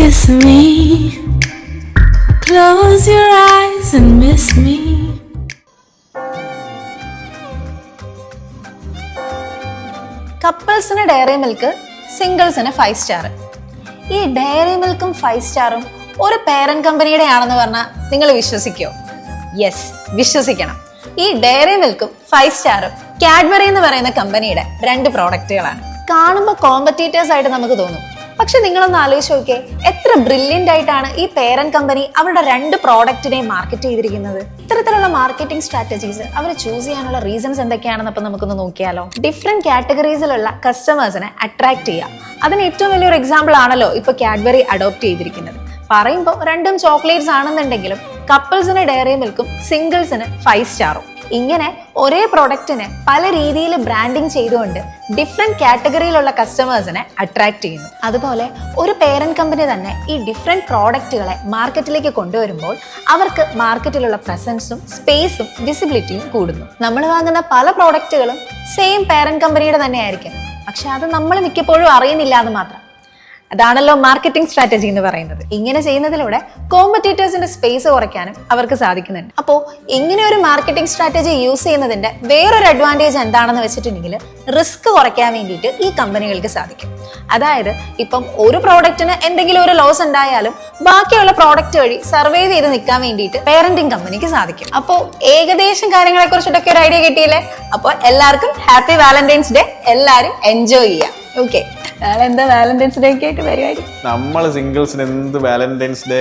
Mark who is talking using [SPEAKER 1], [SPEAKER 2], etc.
[SPEAKER 1] kiss me. Close your eyes and miss me.
[SPEAKER 2] കപ്പിൾസിന് Dairy Milk, സിംഗിൾസിന് 5 star. ഈ Dairy മിൽക്കും 5 സ്റ്റാറും ഒരു പേരന്റ് കമ്പനിയുടെ ആണെന്ന് പറഞ്ഞാൽ നിങ്ങൾ വിശ്വസിക്കോ? യെസ്, വിശ്വസിക്കണം. ഈ ഡയറി മിൽക്കും 5 സ്റ്റാറും കാഡ്ബറി എന്ന് പറയുന്ന കമ്പനിയുടെ 2 പ്രോഡക്റ്റുകളാണ്. കാണുമ്പോൾ കോമ്പറ്റീറ്റേഴ്സ് ആയിട്ട് നമുക്ക് തോന്നും. പക്ഷെ നിങ്ങളൊന്ന് ആലോചിച്ച് നോക്കിയേ, എത്ര ബ്രില്യൻ്റ് ആയിട്ടാണ് ഈ പേരന്റ് കമ്പനി അവരുടെ 2 പ്രോഡക്റ്റിനെ മാർക്കറ്റ് ചെയ്തിരിക്കുന്നത്. ഇത്തരത്തിലുള്ള മാർക്കറ്റിംഗ് സ്ട്രാറ്റജീസ് അവർ ചൂസ് ചെയ്യാനുള്ള റീസൺസ് എന്തൊക്കെയാണെന്ന് അപ്പം നമുക്കൊന്ന് നോക്കിയാലോ. ഡിഫറെന്റ് കാറ്റഗറീസിലുള്ള കസ്റ്റമേഴ്സിനെ അട്രാക്ട് ചെയ്യുക. അതിന് ഏറ്റവും വലിയൊരു എക്സാമ്പിൾ ആണല്ലോ ഇപ്പൊ കാഡ്ബറി അഡോപ്റ്റ് ചെയ്തിരിക്കുന്നത്. പറയുമ്പോൾ 2 ചോക്ലേറ്റ്സ് ആണെന്നുണ്ടെങ്കിലും കപ്പിൾസിന് ഡയറി മിൽക്കും സിംഗിൾസിന് 5 സ്റ്റാറും. ഇങ്ങനെ ഒരേ പ്രോഡക്റ്റിനെ പല രീതിയിൽ ബ്രാൻഡിങ് ചെയ്തുകൊണ്ട് ഡിഫറെന്റ് കാറ്റഗറിയിലുള്ള കസ്റ്റമേഴ്സിനെ അട്രാക്ട് ചെയ്യുന്നു. അതുപോലെ ഒരു പേരന്റ് കമ്പനി തന്നെ ഈ ഡിഫറെന്റ് പ്രോഡക്റ്റുകളെ മാർക്കറ്റിലേക്ക് കൊണ്ടുവരുമ്പോൾ അവർക്ക് മാർക്കറ്റിലുള്ള പ്രസൻസും സ്പേസും വിസിബിലിറ്റിയും കൂടുന്നു. നമ്മൾ വാങ്ങുന്ന പല പ്രോഡക്റ്റുകളും സെയിം പേരന്റ് കമ്പനിയുടെ തന്നെ ആയിരിക്കും, പക്ഷെ അത് നമ്മൾ മിക്കപ്പോഴും അറിയുന്നില്ല എന്ന് മാത്രം. അതാണല്ലോ മാർക്കറ്റിംഗ് സ്ട്രാറ്റജി എന്ന് പറയുന്നത്. ഇങ്ങനെ ചെയ്യുന്നതിലൂടെ കോമ്പറ്റീറ്റേഴ്സിന്റെ സ്പേസ് കുറയ്ക്കാനും അവർക്ക് സാധിക്കുന്നുണ്ട്. അപ്പോൾ ഇങ്ങനെ ഒരു മാർക്കറ്റിംഗ് സ്ട്രാറ്റജി യൂസ് ചെയ്യുന്നതിന്റെ വേറൊരു അഡ്വാൻറ്റേജ് എന്താണെന്ന് വെച്ചിട്ടുണ്ടെങ്കിൽ റിസ്ക് കുറയ്ക്കാൻ വേണ്ടിയിട്ട് ഈ കമ്പനികൾക്ക് സാധിക്കും. അതായത് ഇപ്പം ഒരു പ്രോഡക്റ്റിന് എന്തെങ്കിലും ഒരു ലോസ് ഉണ്ടായാലും ബാക്കിയുള്ള പ്രോഡക്റ്റ് വഴി സർവൈവ് ചെയ്ത് നിൽക്കാൻ വേണ്ടിയിട്ട് പേരന്റിംഗ് കമ്പനിക്ക് സാധിക്കും. അപ്പോൾ ഏകദേശം കാര്യങ്ങളെ കുറിച്ചിട്ടൊക്കെ ഒരു ഐഡിയ കിട്ടിയില്ലേ? അപ്പോൾ എല്ലാവർക്കും ഹാപ്പി വാലന്റൈൻസ് ഡേ. എല്ലാവരും എൻജോയ് ചെയ്യാം. ഓക്കെ, എന്താ വാലന്റൈൻസ് ഡേ ഒക്കെ ആയിട്ട് പരിപാടി?
[SPEAKER 3] നമ്മൾ സിംഗിൾസിന് എന്ത് വാലന്റൈൻസ് ഡേ